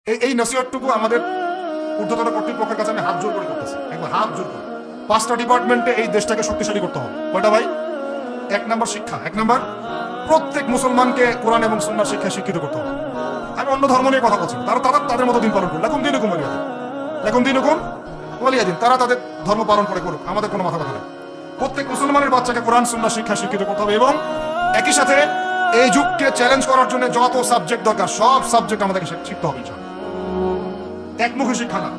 এই নসিহতটুকু আমাদের ঊর্ধ্বতন কর্তৃপক্ষের কাছে আমি হাত জোর করে করতেছি, একবার হাত জোর করে। 5টা ডিপার্টমেন্টে এই দেশটাকে শক্তিশালী করতে হবে। কয়টা ভাই? 1 নম্বর শিক্ষা, 1 নম্বর প্রত্যেক মুসলমানকে কোরআন এবং সুন্নাহর শিক্ষায় শিক্ষিত করতে হবে। আমি অন্য ধর্ম নিয়ে কথা বলছি, তারা তাদের মতো দিন পালন করুক, লাকুম দীনুকুম ওয়ালিয়া দিন, লাকুম দীনুকুম ওয়ালিয়া দিন, তারা তাদের ধর্ম পালন করে করুক, আমাদের কোনো মাথা ব্যথা নেই। প্রত্যেক মুসলমানের বাচ্চাকে কোরআন সুন্নাহর শিক্ষায় শিক্ষিত করতে হবে এবং একই সাথে এই যুগকে চ্যালেঞ্জ করার জন্য যত সাবজেক্ট দরকার সব সাবজেক্ট আমাদেরকে শিখতে হবে। একমুখী শিক্ষা না,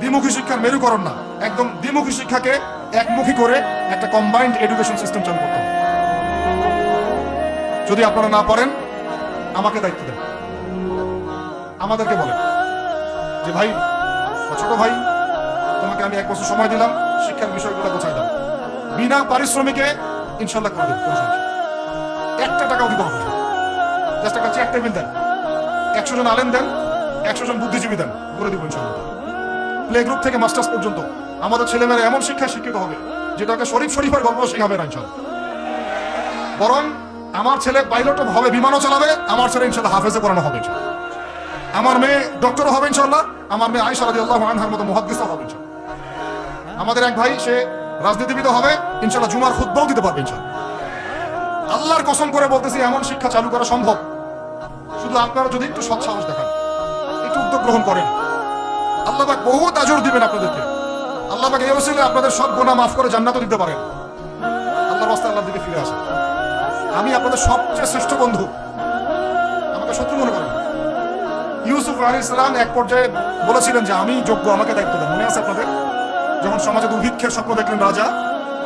দ্বিমুখী শিক্ষার মেরুকরণ না, একদম দ্বিমুখী শিক্ষাকে একমুখী করে একটা কম্বাইন্ড এডুকেশন সিস্টেম চালু করতে হবে। যদি আপনারা না পারেন আমাকে দায়িত্ব দেন, আমাদেরকে বলেন যে ভাই ছোট ভাই তোমাকে আমি 1 বছর সময় দিলাম, শিক্ষার বিষয়গুলো গোছাই দাও, বিনা পারিশ্রমিকে ইনশাল্লাহ করে দেব, কোনো সমস্যা 1 টাকাও দিতে হবে। জাস্ট একটা চেক টেবিল দেন, 100 জন আলেম দেন, 100 জন বুদ্ধিজীবী দেন, করে দিব ইনশাল্লাহ। প্লে গ্রুপ থেকে মাস্টার্স পর্যন্ত আমাদের ছেলেমেয়েরা এমন শিক্ষায় শিক্ষিত হবে যেটাকে শরীফের গল্প শেখাবে না ইনশাল্লাহ। বরং আমার ছেলে পাইলট হবে, বিমানও চালাবে, আমার ছেলে ইনশাল্লাহ হাফেজে পড়ানো হবে ইনশাল্লাহ। আমার মেয়ে ডক্টরও হবে ইনশাল্লাহ, আমার মেয়ে আয়েশা রাদিয়াল্লাহু আনহার মতো মুহাদ্দিসও হবে ইনশাল্লাহ। আমাদের এক ভাই সে রাজনীতিবিদ হবে ইনশাল্লাহ, জুমার খুতবাও দিতে পারবে ইনশাল্লাহ। আল্লাহর কসম করে বলতেছি এমন শিক্ষা চালু করা সম্ভব, শুধু আপনারা যদি একটু সৎ সাহস দেখান, একটু উদ্যোগ গ্রহণ করেন, আল্লাহ পাক বহুত আজর দিবেন আপনাদেরকে। আল্লাহ পাক এই ওসিলায় আপনাদের সব গুনাহ মাফ করে জান্নাতও দিতে পারেন। আল্লাহর রাস্তায় আল্লাহর দিকে ফিরে আসেন। আমি আপনাদের সবচেয়ে শ্রেষ্ঠ বন্ধু, আমাকে শত্রু মনে করেন। ইউসুফ আলাইহিস সালাম এক পর্যায়ে বলেছিলেন যে আমি যোগ্য, আমাকে দায়িত্ব দেন। মনে আছে আপনাদের? যখন সমাজে দুর্ভিক্ষের স্বপ্ন দেখলেন রাজা,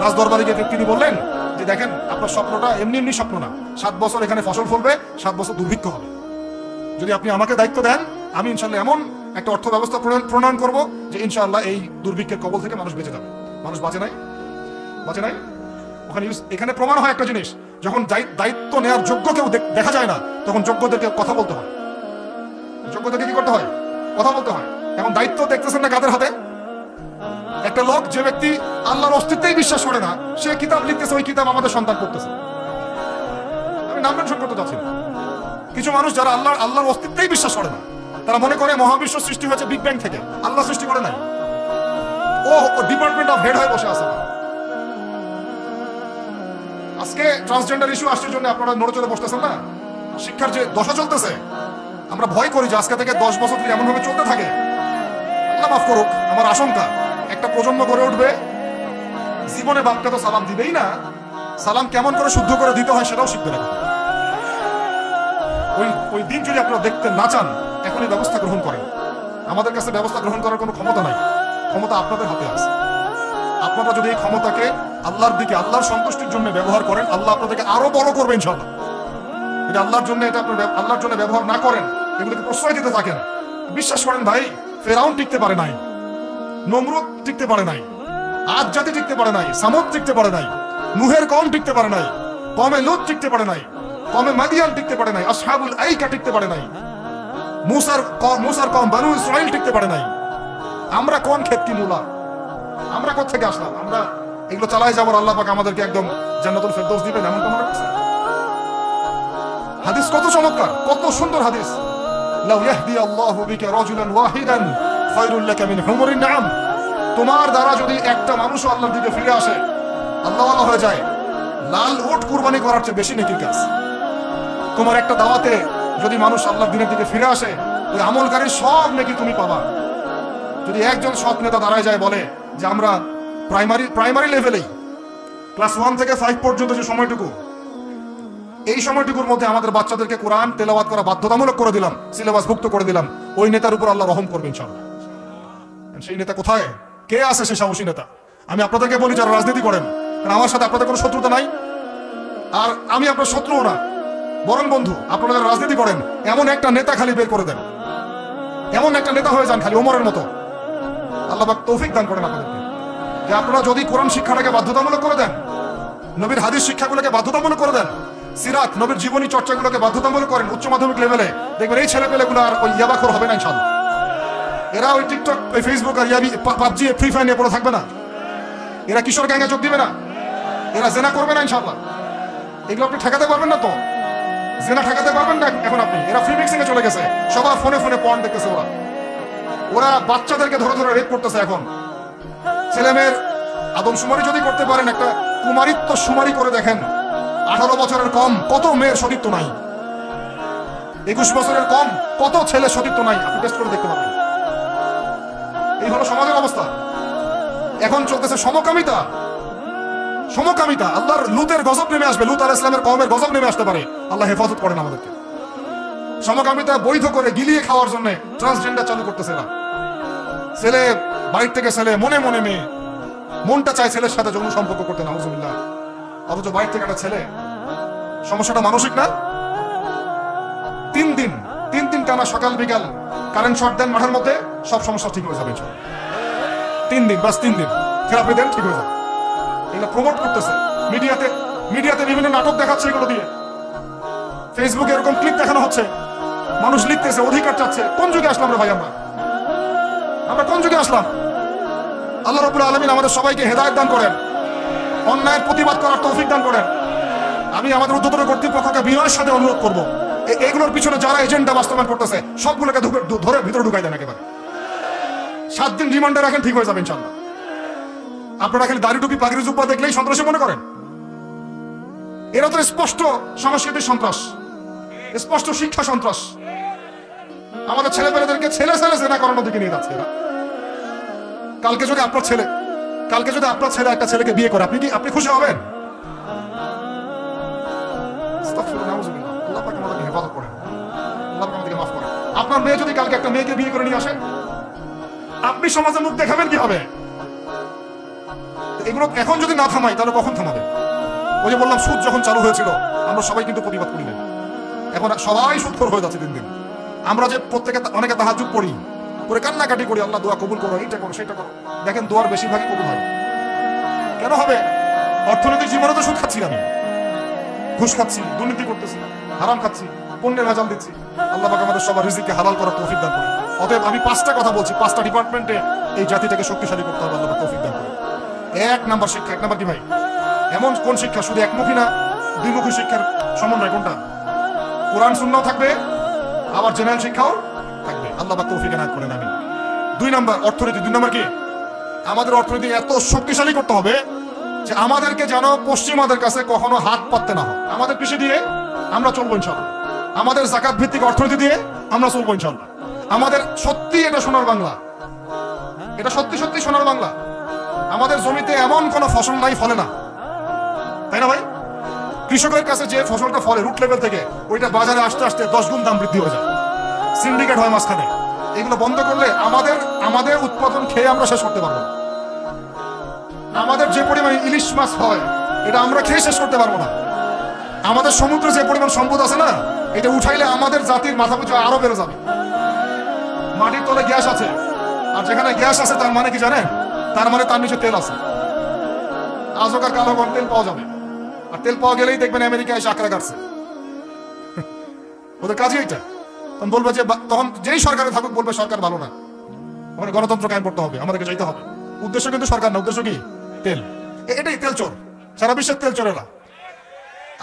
রাজ দরবারে গিয়ে তিনি বললেন যে দেখেন আপনার স্বপ্নটা এমনি এমনি স্বপ্ন না, 7 বছর এখানে ফসল ফলবে, 7 বছর দুর্ভিক্ষ হবে। যদি আপনি আমাকে দায়িত্ব দেন আমি ইনশাল্লাহ এমন একটা অর্থ ব্যবস্থা প্রণয়ন করব যে ইনশাআল্লাহ এই দুর্ভিক্ষের কবল থেকে মানুষ বেঁচে যাবে। মানুষ বাঁচে নাই, বাঁচে নাই। ওখানে এখানে প্রমাণ হয় একটা জিনিস, যখন দায়িত্ব নেওয়ার যোগ্য কেউ দেখা যায় না, তখন যোগ্যদেরকে কথা বলতে হয়। যোগ্যদেরকে কি করতে হয়? কথা বলতে হয়। এখন দায়িত্ব দেখতেছেন না কাদের হাতে? একটা লোক যে ব্যক্তি আল্লাহর অস্তিত্বেই বিশ্বাস করে না, সে কিতাব লিখতেছে, ওই কিতাব আমাদের সন্তান পড়তেছে। আমি নাম মেনশন করতে চাচ্ছি না। কিছু মানুষ যারা আল্লাহর অস্তিত্বেই বিশ্বাস করে না, তারা মনে করে মহাবিশ্ব সৃষ্টি হয়েছে বিগ ব্যাং থেকে, আল্লাহ সৃষ্টি করে নাই। ও ডিপার্টমেন্ট অফ হেড হয়ে বসে আছে। আজকে ট্রান্সজেন্ডার ইস্যু আসছে জন্য আপনারা নড়ে বসতেছেন না। শিক্ষার যে দশা চলতেছে, আমরা ভয় করি যে আজকে থেকে 10 বছর যদি এমন ভাবে চলতে থাকে, আল্লাহ মাফ করুক, আমার আশঙ্কা একটা প্রজন্ম গড়ে উঠবে জীবনে বাপকে তো সালাম দিবেই না, সালাম কেমন করে শুদ্ধ করে দিতে হয় সেটাও শিখবে না। ওই দিন যদি আপনারা দেখতে না চান, এখনই ব্যবস্থা গ্রহণ করেন। আমাদের কাছে ব্যবস্থা গ্রহণ করার কোনো ক্ষমতা নাই, ক্ষমতা আপনাদের হাতে আছে। আপনারা যদি এই ক্ষমতাকে আল্লাহর দিকে, আল্লাহর সন্তুষ্টির জন্য ব্যবহার করেন, আল্লাহ আপনাদেরকে আরো বড় করবে ইনশাআল্লাহ। এটা আল্লাহর জন্য, এটা আপনি আল্লাহর জন্য ব্যবহার না করেন, এগুলোকে প্রশ্রয় দিতে থাকেন, বিশ্বাস করেন ভাই, ফেরাউন টিকতে পারে নাই, নমরুদ টিকতে পারে নাই, আদ জাতি টিকতে পারে নাই, সামুদ টিকতে পারে নাই, নূহের কওম টিকতে পারে নাই, কওমে লূত টিকতে পারে নাই, কওমে মাদিয়ান টিকতে পারে নাই, আসহাবুল আইকা টিকতে পারে নাই, মুসার কওম বনু ইসরাইল টিকতে পারে নাই। আমরা কোন ক্ষেত কি মূলা? আমরা কোথা থেকে আসলাম? আমরা এগুলো চালাই যাবার আল্লাহ পাক আমাদেরকে একদম জান্নাতুল ফেরদৌস দিবেন এমন তো মনে করছে? হাদিস কত চমৎকার, কত সুন্দর হাদিস। লাউ ইয়াহদি আল্লাহু বিকা রাজুলান ওয়াহিদান খায়রুল লাকা মিন হুমুরিন নাম। তোমার দ্বারা যদি একটা মানুষও আল্লাহর দিকে ফিরে আসে, আল্লাহওয়ালা হয়ে যায়, লাল উট কুরবানি করার চেয়ে বেশি নেকির কাজ। তোমার একটা দাওয়াতে যদি মানুষ আল্লাহর দিনের দিকে ফিরে আসে, ওই আমলকারীর সব নেকি তুমি পাবা। যদি একজন সৎ নেতা দাঁড়ায় যায় বলে যে আমরা প্রাইমারি লেভেলেই ক্লাস 1 থেকে 5 পর্যন্ত যে সময়টুকু, এই সময়টুকুর মধ্যে আমাদের বাচ্চাদেরকে কোরআন তেলাওয়াত করা বাধ্যতামূলক করে দিলাম, সিলেবাস ভুক্ত করে দিলাম, ওই নেতার উপর আল্লাহ রহম করবে ইনশাআল্লাহ। সেই নেতা কোথায়, কে আছে সে সাহসী নেতা? আমি আপনাদেরকে বলি যারা রাজনীতি করেন, কারণ আমার সাথে আপনাদের কোনো শত্রুতা নাই, আর আমি আপনার শত্রুও না, বরং বন্ধু। আপনারা যারা রাজনীতি করেন, এমন একটা নেতা খালি বের করে দেন, এমন একটা নেতা হয়ে যান খালি ওমরের মতো। আল্লাহ পাক তৌফিক দান করেন আপনাদেরকে, যে আপনারা যদি কোরআন শিক্ষাটাকে বাধ্যতামূলক করে দেন, নবীর হাদিস শিক্ষাগুলোকে বাধ্যতামূলক করে দেন, সিরাত নবীর জীবনী চর্চাগুলোকে বাধ্যতামূলক করেন উচ্চ মাধ্যমিক লেভেলে, দেখবেন এই ছেলেপেলেগুলো আর ওই ইয়াবাখোর হবে না ইনশাআল্লাহ। এরা ওই টিকটক, ওই ফেসবুক আর পাবজি, ফ্রি ফায়ার নিয়ে পড়ে থাকবে না, এরা কিশোর গ্যাংয়ে যোগ দিবে না, এরা জেনা করবে না ইনশাআল্লাহ। এগুলো আপনি ঠেকাতে পারবেন না, তো জেনা ঠেকাতে পারবেন না এখন আপনি। এরা ফ্রি মিক্সিং এ চলে গেছে, সবার ফোনে ফোনে পর্ন দেখতেছে ওরা। ওরা বাচ্চাদেরকে ধরে ধরে রেপ করতেছে। এখন ছেলেমেয়ের আদমশুমারি যদি করতে পারেন, একটা কুমারিত্ব শুমারি করে দেখেন, 18 বছরের কম কত মেয়ের সতীত্ব নাই, 21 বছরের কম কত ছেলে সতীত্ব নাই, আপনি টেস্ট করে দেখতে পাবেন। এই হলো সমাজের অবস্থা। এখন চলতেছে সমকামিতা। সমকামিতা, আল্লাহর লুতের গজব নেমে আসবে, লুত আলাইহিস সালামের কওমের গজব নেমে আসতে পারে। আল্লাহ হেফাজত করেন আমাদেরকে। সমকামিতা বৈধ করে গিলিয়ে খাওয়ার জন্য ট্রান্সজেন্ডার চালু করতেছে না। ছেলে বাড়ির থেকে ছেলে, মনে মনে মেয়ে, মনটা চায় ছেলের সাথে যৌন সম্পর্ক করতে, নাউজুবিল্লাহ, অথচ বাড়ির থেকে একটা ছেলে। সমস্যাটা মানসিক না? 3 দিন টানা সকাল বিকাল কারেন্ট শর্ট দেন মাঠের মধ্যে, সব সমস্যা ঠিক হয়ে যাবে। 3 দিন, বাস 3 দিন থেরাপি দেন, ঠিক হয়ে যাবে। এগুলো প্রমোট করতেছে মিডিয়াতে বিভিন্ন নাটক দেখাচ্ছে, এগুলো দিয়ে ফেসবুকে এরকম ক্লিপ দেখানো হচ্ছে, মানুষ লিখতেছে, অধিকার চাচ্ছে। কোন যুগে আসলাম রে ভাই? আমরা কোন যুগে আসলাম? আল্লাহ রাব্বুল আলামিন আমাদের সবাইকে হেদায়েত দান করেন, অন্যায়ের প্রতিবাদ করার তৌফিক দান করেন। আমি আমাদের উচ্চতর কর্তৃপক্ষকে বিনয়ের সাথে অনুরোধ করবো, এগুলোর পিছনে যারা এজেন্ডা বাস্তবায়ন করতেছে সবগুলোকে ধরে ভিতরে ঢুকাই দেন একেবারে। 7 দিন রিমান্ডে রাখেন, ঠিক হয়ে যাবে ইনশাআল্লাহ। আপনারা খালি দাড়ি টুপি পাগড়ি জুব্বা দেখলেই সন্ত্রাসী মনে করেন? এরা তো স্পষ্ট সংস্কৃতির সন্ত্রাস, স্পষ্ট শিক্ষা সন্ত্রাস। আমাদের ছেলেমেয়েদেরকে ছেলে জেনা করানোর দিকে নিয়ে যাচ্ছে এরা। কালকে যদি আপনার ছেলে একটা ছেলেকে বিয়ে করে, আপনি খুশি হবেন? আল্লাহ পাক আমাদেরকে হেফাজত করেন, আল্লাহ পাক আমাদেরকে মাফ করেন। আপনার মেয়ে যদি কালকে একটা মেয়েকে বিয়ে করে নিয়ে আসে, আপনি সমাজে মুখ দেখাবেন কি হবে? এগুলো এখন যদি না থামাই তাহলে কখন থামাবে? ওই যে বললাম, সুদ যখন চালু হয়েছিল আমরা সবাই কিন্তু প্রতিবাদ করি না। এখন সবাই সুদখোর হয়ে যাচ্ছে দিন দিন। আমরা যে অনেকে তাহাজ্জুদ পড়ি, করে কান্নাকাটি করি, আল্লাহ দোয়া কবুল করো, এইটা করো সেটা করো, দেখেন দোয়ার বেশিরভাগই কবুল হয়। কেন হবে? অর্থনৈতিক জীবনে তো সুদ খাচ্ছি, আমি ঘুষ খাচ্ছি, দুর্নীতি করতেছি, হারাম খাচ্ছি, পণ্যের ভেজাল দিচ্ছি। আল্লাহ পাক আমাদের সবার রিজিককে হালাল করার তৌফিক দান করে। অতএব আমি 5টা কথা বলছি, 5টা ডিপার্টমেন্টে এই জাতিটাকে শক্তিশালী করতে হবে, আল্লাহ পাক তৌফিক দান করে। 1 নাম্বার শিক্ষা। 1 নাম্বার কি ভাই? এমন কোন শিক্ষা? শুধু একমুখী না, 2মুখী শিক্ষার সমন্বয়। কোনটা? কোরআন সুন্নাহও থাকবে, আবার জেনারেল শিক্ষাও থাকবে। আল্লাহ পাক তৌফিক এনায়েত করেন, আমিন। 2 নাম্বার অর্থনীতি। 2 নাম্বার কি? আমাদের অর্থনীতি এত শক্তিশালী করতে হবে যে আমাদেরকে যেন পশ্চিমাদের কাছে কখনো হাত পাততে না হয়। আমাদের পিছিয়ে দিয়ে আমরা চলবো ইনশাআল্লাহ। আমাদের যাকাত ভিত্তিক অর্থনীতি দিয়ে আমরা চলবো ইনশাআল্লাহ। আমাদের সত্যি এটা সোনার বাংলা, এটা সত্যি সোনার বাংলা। আমাদের জমিতে এমন কোন ফসল নাই ফলে না, তাই না ভাই? কৃষকের কাছে যে ফসলটা ফলে রুট লেভেল থেকে, ওইটা বাজারে আসতে আসতে 10 গুণ দাম বৃদ্ধি হয়ে যায়, সিন্ডিকেট হয় মাঝখানে। এগুলো বন্ধ করলে আমাদের উৎপাদন খেয়ে আমরা শেষ করতে পারবো না। আমাদের যে পরিমাণ ইলিশ মাছ হয়, এটা আমরা খেয়ে শেষ করতে পারবো না। আমাদের সমুদ্রে যে পরিমাণ সম্পদ আছে না, এটা উঠাইলে আমাদের জাতির মাথা পিছু আরো বেড়ে যাবে। মাটির তলে গ্যাস আছে, আর যেখানে গ্যাস আছে তার মানে কি জানেন? তার মানে তার নিচে তেল আছে। আজকার কালো গম তেল পাওয়া যাবে, আর তেল পাওয়া গেলেই দেখবেন আমেরিকা এসে আঁকড়া কাটছে। ওদের কাজই এইটা। তখন বলবে যে, তখন যেই সরকারে থাকুক বলবে সরকার ভালো না, ওখানে গণতন্ত্র কায়েম করতে হবে, আমাদেরকে চাইতে হবে। উদ্দেশ্য কিন্তু সরকার না, উদ্দেশ্য কি? তেল। এটাই তেল চোর, সারা বিশ্বের তেল চোরেরা।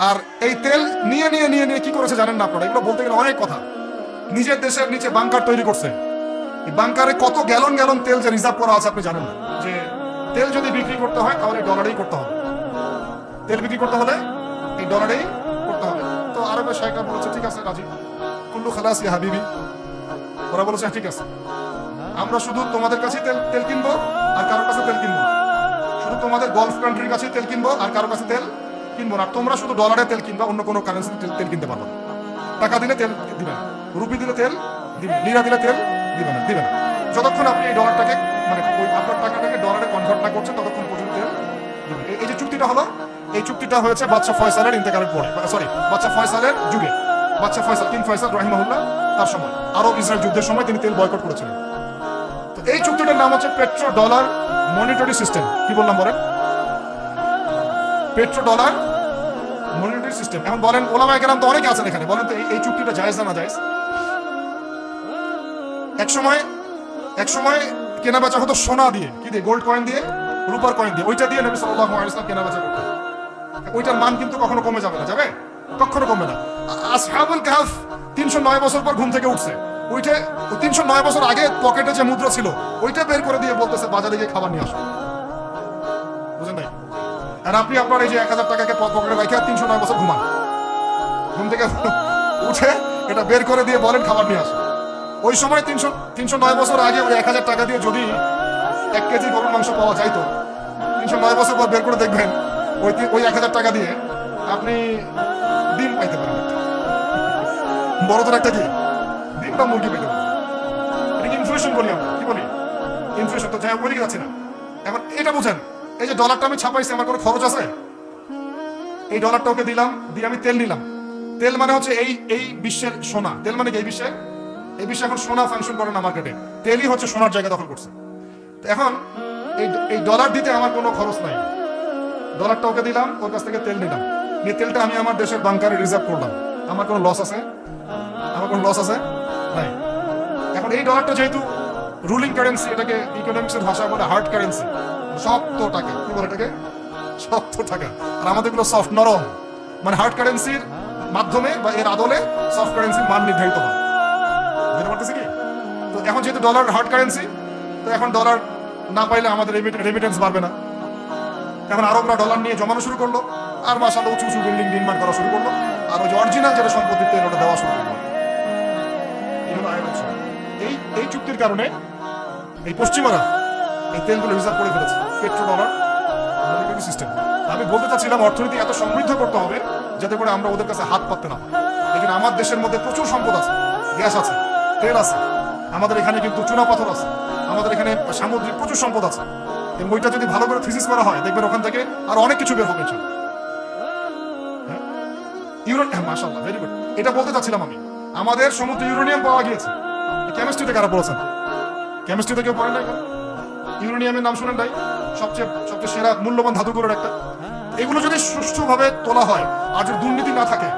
আর এই তেল নিয়ে কি করেছে জানেন না আপনারা? এগুলো বলতে গেলে অনেক কথা। নিজের দেশের নিচে বাংকার তৈরি করছে। এই বাংকারে কত গ্যালন তেল যে রিজার্ভ করা আছে আপনি জানেন না? যে তেল যদি বিক্রি করতে হয় তাহলে ডলারেই করতে হবে, তেল বিক্রি করতে হলে এই ডলারেই করতে হবে। তো আরবের শাইখরা বলেছে ঠিক আছে রাজি, কুল্লু খালাস ইয়া হাবিবি। ওরা বলেছে ঠিক আছে, আমরা শুধু তোমাদের কাছে তেল কিনবো আর কারোর কাছে তেল কিনবো, শুধু তোমাদের গলফ কান্ট্রির কাছে তেল কিনবো আর কারোর কাছে তেল কিনবো না। তোমরা শুধু ডলারে তেল কিনবা, অন্য কোনো কারেন্সিতে তেল কিনতে পারবো না। টাকা দিলে তেল দিবে না, রুপি দিলে তেল দিবে, লিরা দিলে তেল দিবে না। যতক্ষণ আপনি এই ডলারটাকে, মানে ওই আপনার টাকাটাকে ডলারে কনভার্ট না করছেন, ততক্ষণ পর্যন্ত তেল দিবে। এই যে চুক্তিটা হলো, এই চুক্তিটা হয়েছে বাদশাহ ফয়সালের ইন্তেকালের পরে, বাদশাহ ফয়সালের যুগে, বাদশাহ ফয়সাল, কিং ফয়সাল রাহিমাহুল্লাহ, তার সময় আরব ইসরায়েল যুদ্ধের সময় তিনি তেল বয়কট করেছিলেন। তো এই চুক্তিটার নাম হচ্ছে পেট্রো ডলার মনিটরি সিস্টেম। কি বললাম বলেন? Petro dollar monetary system. এখন বলেন, ওলামায়ে কেরাম তো অনেকে আছেন এখানে, বলেন তো এই চুক্তিটা জায়েজ না জায়েজ? এক সময় কেনা বেচা হতো সোনা দিয়ে, কি দিয়ে? গোল্ড কয়েন দিয়ে, রূপার কয়েন দিয়ে। ওইটা দিয়ে নবী সাল্লাল্লাহু আলাইহি ওয়াসাল্লাম কেনা বেচা করতেন। ওইটার মান কিন্তু কখনো কমে যাবে না, যাবে? কখনো কমবে না। আসহাবুল কাহফ 309 বছর পর ঘুম থেকে উঠছে, ওইটা 309 বছর আগে পকেটে যে মুদ্রা ছিল ওইটা বের করে দিয়ে বলতেছে বাজারে গিয়ে খাবার নিয়ে আসো। বুঝেন নাই? আর আপনি আপনার এই যে 1000 টাকাকে পকেটে রেখে 309 বছর ঘুমান, ঘুম থেকে উঠে এটা বের করে দিয়ে বলেন খাবার নিয়ে আসো। ওই সময় 309 বছর আগে ওই 1000 টাকা দিয়ে যদি 1 কেজি গরুর মাংস পাওয়া যাইতো, 309 বছর পর বের করে দেখবেন ওই 1000 টাকা দিয়ে আপনি ডিম পাইতে পারেন, বড় তোর একটা কি ডিম বা মুরগি পেতে পারেন। এটা ইনফ্লেশন বলি আমরা, কি বলি ইনফ্লেশন। তো যাই হোক বলি যাচ্ছি না। এখন এটা বুঝেন, এই যে ডলারটা আমি ছাপাইছি আমার কোনো খরচ আছে? এই ডলারটা ওকে দিলাম, দিয়ে আমি তেল নিলাম। তেল মানে হচ্ছে এই বিশ্বের সোনা। তেল মানে কি এই বিশ্বে এখন সোনা ফাংশন করে না মার্কেটে, তেলই হচ্ছে সোনার জায়গা দখল করছে। তো এখন এই ডলার দিতে আমার কোনো খরচ নাই। ডলারটা ওকে দিলাম, ওর কাছ থেকে তেল নিলাম, নিয়ে তেলটা আমি আমার দেশের বাংকারে রিজার্ভ করলাম। আমার কোনো লস আছে? আমার কোনো লস আছে? নাই। এখন এই ডলারটা যেহেতু রুলিং কারেন্সি, এটাকে ইকোনমিক্সের ভাষায় বলে হার্ড কারেন্সি, শক্ত টাকা। কি বলে এটাকে? শক্ত টাকা। আর আমাদেরগুলো সফট, নরম। মানে হার্ড কারেন্সির মাধ্যমে বা এর আদলে সফট কারেন্সির মান নির্ধারিত হয়। বুঝতে পারতেছি কি? তো এখন যেহেতু ডলার হার্ড কারেন্সি, তো এখন ডলার না পাইলে আমাদের রেমিটেন্স বাড়বে না। এখন আরবরা ডলার নিয়ে জমানো শুরু করলো, আর মাশাআল্লাহ উঁচু উঁচু বিল্ডিং নির্মাণ করা শুরু করলো, আর ওই যে অরিজিনাল যেটা সম্পত্তি তেল ওটা দেওয়া শুরু করলো। এই চুক্তির কারণে এই পশ্চিমারা এই তেলগুলো রিজার্ভ করে ফেলেছে, পেট্রো ডলার সিস্টেম। আমি বলতে চাচ্ছিলাম অর্থনীতি এত সমৃদ্ধ করতে হবে যাতে করে আমরা ওদের কাছে হাত পাততে না। এখানে আমার দেশের মধ্যে প্রচুর সম্পদ আছে, গ্যাস আছে, তেল আছে, আমাদের এখানে কিন্তু চুনা পাথর আছে, আমাদের এখানে সামুদ্রিক প্রচুর সম্পদ আছে। এই বইটা যদি ভালো করে থিসিস করা হয় দেখবেন ওখান থেকে আর অনেক কিছু বের হবে। মাশাআল্লাহ, ভেরি গুড। এটা বলতে চাচ্ছিলাম আমি, আমাদের সমুদ্রে ইউরেনিয়াম পাওয়া গিয়েছে। কেমিস্ট্রিতে কারা বলেছেন? কেমিস্ট্রিতে কেউ পড়ে নাই? ইউরেনিয়ামের নাম শুনেন নাই? সবচেয়ে সেরা মূল্যবান ধাতুগুলোর একটা। এগুলো যদি সুষ্ঠুভাবে তোলা হয় আর যদি দুর্নীতি না থাকে,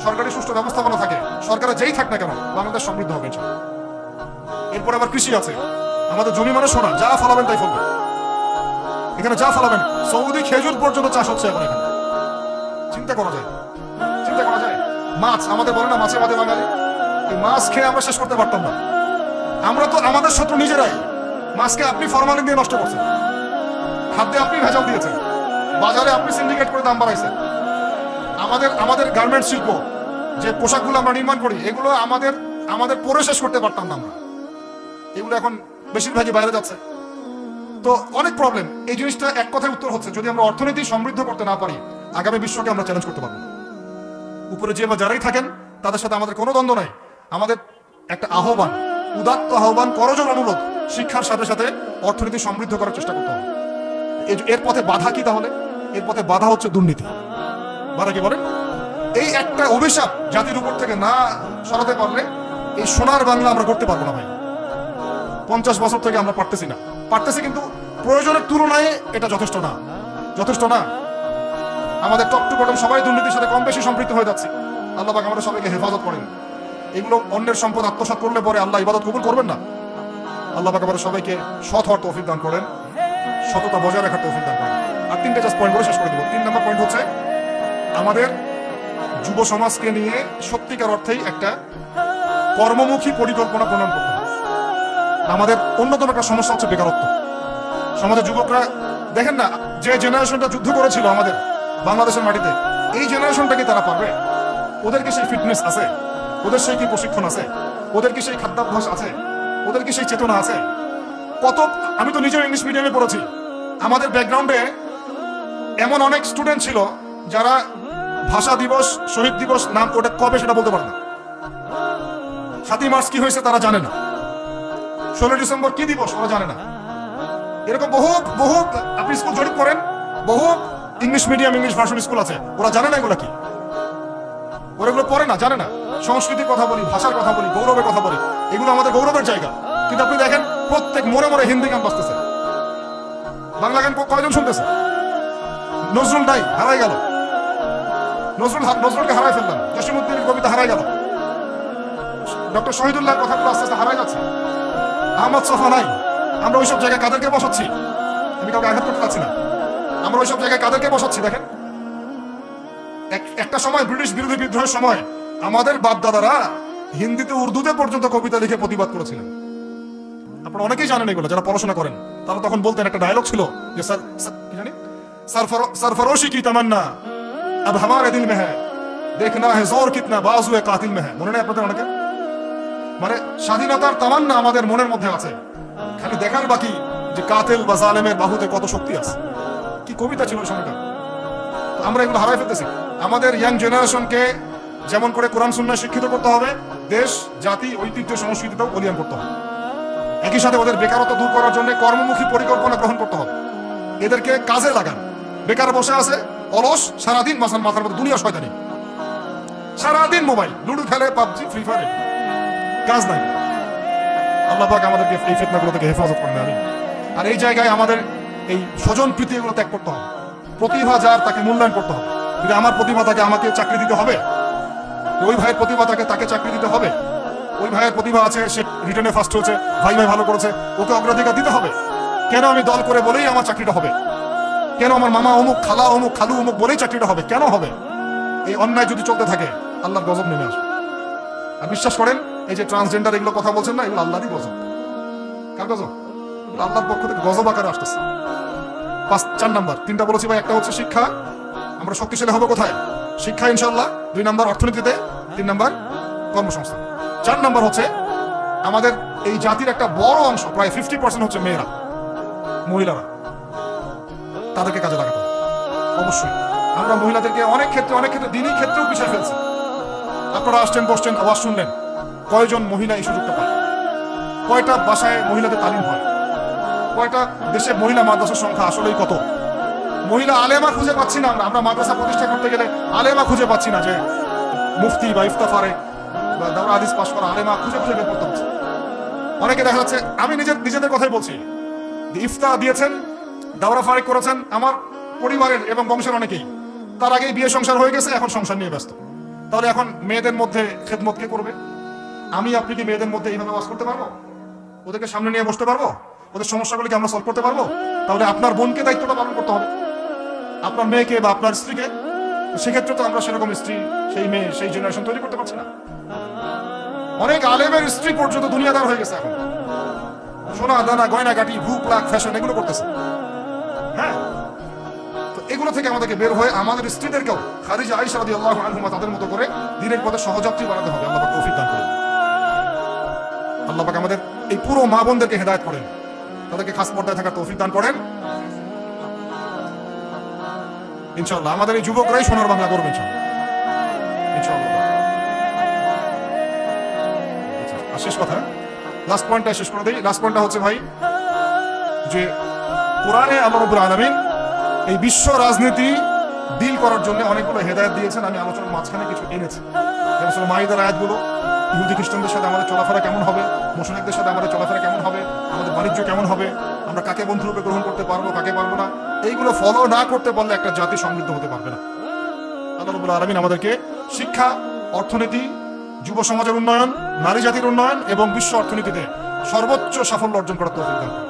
সরকারি সুষ্ঠু ব্যবস্থাপনা থাকে, সরকারে যেই থাক না কেন বাংলাদেশ সমৃদ্ধ হবে। এরপর আবার কৃষি আছে, আমাদের জমি মানে সোনা, যা ফলাবেন তাই ফলবে। এখানে যা ফলাবেন, সৌদি খেজুর পর্যন্ত চাষ হচ্ছে এখন এখানে। চিন্তা করা যায়? মাছ, আমাদের বলে না মাছে ভাতে বাঙালি, মাছ খেয়ে আমরা শেষ করতে পারতাম না। আমরা তো আমাদের শত্রু নিজেরাই। মাছকে আপনি ফরমালিন দিয়ে নষ্ট করছেন, খাদ্যে আপনি ভেজাল দিয়েছেন, বাজারে আপনি সিন্ডিকেট করে দাম বাড়াইছেন। আমাদের গার্মেন্ট শিল্প, যে পোশাকগুলো আমরা নির্মাণ করি, এগুলো আমাদের পরে শেষ করতে পারতাম না আমরা। এগুলো এখন বেশিরভাগই বাইরে যাচ্ছে। তো অনেক প্রবলেম। এই জিনিসটা এক কথায় উত্তর হচ্ছে, যদি আমরা অর্থনীতি সমৃদ্ধ করতে না পারি, আগামী বিশ্বকে আমরা চ্যালেঞ্জ করতে পারবো না। উপরে যে বা যারাই থাকেন তাদের সাথে আমাদের কোনো দ্বন্দ্ব নাই। আমাদের একটা আহ্বান, উদাত্ত আহ্বান, করজোড় অনুরোধ, শিক্ষার সাথে সাথে অর্থনীতি সমৃদ্ধ করার চেষ্টা করতে হবে। এর পথে বাধা কি তাহলে? এর পথে বাধা হচ্ছে দুর্নীতি। বাধা কি বলেন? এই একটা অভিশাপ জাতির উপর থেকে না সরাতে পারলে এই সোনার বাংলা আমরা করতে পারবো না ভাই। 50 বছর থেকে আমরা পারতেছি, কিন্তু প্রয়োজনের তুলনায় এটা যথেষ্ট না। আমাদের টপ টু বটম সবাই দুর্নীতির সাথে কম বেশি সম্পৃক্ত হয়ে যাচ্ছে। আল্লাহ পাক আমাদের সবাইকে হেফাজত করেন। এগুলো অন্যের সম্পদ আত্মসাৎ করলে পরে আল্লাহ ইবাদত কবুল করবেন না। আল্লাহ পাক আমাদের সবাইকে সৎ হওয়ার তৌফিক দান করেন, সততা বজায় রাখার তৌফিক দান করেন। আর 3টে জাস্ট পয়েন্ট করে শেষ করে দেব। 3 নম্বর পয়েন্ট হচ্ছে, আমাদের যুব সমাজকে নিয়ে সত্যিকার অর্থেই একটা কর্মমুখী পরিকল্পনা প্রণয়ন করতে হবে। আমাদের অন্যতম একটা সমস্যা হচ্ছে বেকারত্ব। সমাজের যুবকরা দেখেন না, যে জেনারেশনটা যুদ্ধ করেছিল আমাদের বাংলাদেশের মাটিতে, এই জেনারেশনটা কি তারা পারবে? ওদের কি সেই ফিটনেস আছে? ওদের সেই কি প্রশিক্ষণ আছে? ওদের কি সেই খাদ্যাভ্যাস আছে? ওদের কি সেই চেতনা আছে? আমি তো নিজেও ইংলিশ মিডিয়ামে পড়েছি। আমাদের ব্যাকগ্রাউন্ডে এমন অনেক স্টুডেন্ট ছিল যারা ভাষা দিবস, শহীদ দিবস নাম ওটা কবে সেটা বলতে পারে না। 7ই মার্চ কি হয়েছে তারা জানে না। 16 ডিসেম্বর কি দিবস ওরা জানে না। এরকম বহু আপনি স্কুল জরিপ করেন, বহু English medium, English version school আছে, ওরা জানে না এগুলো কি। ওরা এগুলো পড়ে না, জানে না। সংস্কৃতির কথা বলি, ভাষার কথা বলি, গৌরবের কথা বলি, এগুলো আমাদের গৌরবের জায়গা। কিন্তু আপনি দেখেন প্রত্যেক মোড়ে হিন্দি গান বাজতেছে, বাংলা গান কয়জন শুনতেছে? নজরুল নাই, হারাই গেল। নজরুলকে হারাই ফেললাম, জসিমউদ্দিনের কবিতা হারাই গেল, ডক্টর শহীদুল্লাহর কথাগুলো আস্তে আস্তে হারাই যাচ্ছে। আহমদ ছফা নাই। আমরা ওইসব জায়গায় কাদেরকে বসাচ্ছি? আমি কাউকে আঘাত করতে পারছি না। আমরা ওইসব জায়গায় কাদেরকে বসাচ্ছি দেখেন। একটা সময় ব্রিটিশ বিরোধী বিদ্রোহের সময় আমাদের বাপ দাদারা হিন্দিতে উর্দুতে পর্যন্ত কবিতা লিখে প্রতিবাদ করেছিলেন। আপনারা অনেকেই জানেন এগুলো, যারা পড়াশোনা করেন তারা তখন বলতেন, একটা ডায়লগ ছিল যে কি জানি, सरफरोशी की तमन्ना अब हमारे दिल में है, देखना है जोर कितना बाजुए कातिल में है। মনে নেই আপনাদের অনেকে? মানে স্বাধীনতার তামান্না আমাদের মনের মধ্যে আছে, খালি দেখার বাকি যে কাতিল বা জালেমের বাহুতে কত শক্তি আছে। কি কবিতা ছিল সময়টা! আমরা এগুলো হারাই ফেলতেছি। আমাদের ইয়াং জেনারেশনকে যেমন করে কোরআন সুন্নাহ শিক্ষিত করতে হবে, দেশ জাতি ঐতিহ্য সংস্কৃতিটাও বলিয়ান করতে হবে। একই সাথে ওদের বেকারত্ব দূর করার জন্য কর্মমুখী পরিকল্পনা গ্রহণ করতে হবে। এদেরকে কাজে লাগান। বেকার বসে আছে, অলস, সারাদিন মাথার মধ্যে দুনিয়া শয়তানি, সারাদিন মোবাইল, লুডো খেলে, পাবজি, ফ্রি ফায়ার, কাজ নাই। আল্লাহ পাক আমাদেরকে এই ফিতনাগুলো থেকে হেফাজত করেন। আমি আর এই জায়গায় আমাদের এই স্বজন প্রীতি এগুলো ত্যাগ করতে হবে। প্রতিভা যার তাকে মূল্যায়ন করতে হবে। যদি আমার প্রতিভা থাকে আমাকে চাকরি দিতে হবে, ওই ভাইয়ের প্রতিভা তাকে চাকরি দিতে হবে। ওই ভাইয়ের প্রতিভা আছে, সে রিটার্নে ফার্স্ট হয়েছে, ভাই ভালো করেছে, ওকে অগ্রাধিকার দিতে হবে। কেন আমি দল করে বলেই আমার চাকরিটা হবে? কেন আমার মামা অমুক, খালা অমুক, খালু অমুক বলেই চাকরিটা হবে? কেন হবে? এই অন্যায় যদি চলতে থাকে আল্লাহর গজব নেমে আসবে। আর বিশ্বাস করেন, এই যে ট্রান্সজেন্ডার এগুলো কথা বলছেন না, এগুলো আল্লাহরই গজব। কার গজব? আল্লাহর পক্ষ থেকে গজব আকারে আসতেছে। 4 নাম্বার, 3টা বলেছি ভাই। একটা হচ্ছে শিক্ষা, আমরা শক্তিশালী হবো কোথায়? শিক্ষা ইনশাআল্লাহ। 2 নাম্বার অর্থনীতিতে, 3 নাম্বার কর্মসংস্থান। 4 নাম্বার হচ্ছে আমাদের এই জাতির একটা বড় অংশ, প্রায় 50% হচ্ছে মেয়েরা, মহিলারা। তাদেরকে কাজে লাগাতে হবে অবশ্যই। আমরা মহিলাদেরকে অনেক ক্ষেত্রে দিনই ক্ষেত্রেও পিছিয়ে ফেলছি। আপনারা আসছেন, বসছেন, আওয়াজ শুনলেন, কয়জন মহিলা এই সুযোগটা পায়? কয়টা বাসায় মহিলাদের তালিম হয়? কয়টা দেশে মহিলা মাদ্রাসার সংখ্যা আসলেই কত? মহিলা আলেমা খুঁজে পাচ্ছি না। আমরা মাদ্রাসা প্রতিষ্ঠা করতে গেলে আলেমা খুঁজে পাচ্ছি না, যে মুফতি বা ইফতাফারে বা দাওরা হাদিস পাশ করা আলেমা খুঁজে বের করতে হচ্ছে। অনেকে দেখা যাচ্ছে, আমি নিজেদের কথাই বলছি, ইফতা দিয়েছেন, দাওরা ফারিক করেছেন আমার পরিবারের এবং বংশের অনেকেই, তার আগেই বিয়ে সংসার হয়ে গেছে, এখন সংসার নিয়ে ব্যস্ত। তাহলে এখন মেয়েদের মধ্যে খেদমত কে করবে? আমি আপনি কি মেয়েদের মধ্যে এইভাবে ওয়াজ করতে পারবো? ওদেরকে সামনে নিয়ে বসতে পারবো? ওদের সমস্যাগুলিকে আমরা সলভ করতে পারবো? তাহলে আপনার বোনকে দায়িত্বটা পালন করতে হবে, আপনার মেয়েকে বা আপনার স্ত্রীকে। সেক্ষেত্রে তো আমরা সেরকম স্ত্রী, সেই মেয়ে, সেই জেনারেশন তৈরি করতে পারছি না। অনেক আলেমের স্ত্রী পর্যন্ত দুনিয়াদার হয়ে গেছে এখন, সোনা দানা গয়না গাটি, ভূপ লাখ, ফ্যাশন এগুলো করতেছে। হ্যাঁ, তো এগুলো থেকে আমাদেরকে বের হয়ে আমাদের স্ত্রীদেরকেও খাদিজা আয়েশা রাদিয়াল্লাহু আনহুমা তাদের মতো করে দিনের পথে সহযাত্রী বানাতে হবে। আল্লাহ পাক তৌফিক দান করেন। আল্লাহ পাক আমাদের এই পুরো মা বোনদেরকে হেদায়েত করেন, তাদেরকে খাস পর্দায় থাকার তৌফিক দান করেন ইনশাআল্লাহ। আমাদের এই যুবকরাই সোনার বাংলা করবে ইনশাআল্লাহ। শেষ কথা, লাস্ট পয়েন্টটা শেষ করে দিই। লাস্ট পয়েন্টটা হচ্ছে ভাই, যে কোরআনে আল্লাহ রাব্বুল আলামিন এই বিশ্ব রাজনীতি ডিল করার জন্য অনেকগুলো হেদায়েত দিয়েছেন। আমি আলোচনার মাঝখানে কিছু এনেছি, যেমন সূরা মাইদার আয়াতগুলো, ইহুদি খ্রিস্টানদের সাথে আমাদের চলাফেরা কেমন হবে, মুশরিকদের সাথে আমাদের চলাফেরা কেমন হবে, আমাদের বাণিজ্য কেমন হবে, আমরা কাকে বন্ধুরূপে গ্রহণ করতে পারবো, কাকে পারবো না, এইগুলো ফলো না করতে পারলে একটা জাতি সমৃদ্ধ হতে পারবে না। আল্লাহ রাব্বুল আলামিন আমাদেরকে শিক্ষা, অর্থনীতি, যুব সমাজের উন্নয়ন, নারী জাতির উন্নয়ন এবং বিশ্ব অর্থনীতিতে সর্বোচ্চ সাফল্য অর্জন করার তৌফিক দান করেন।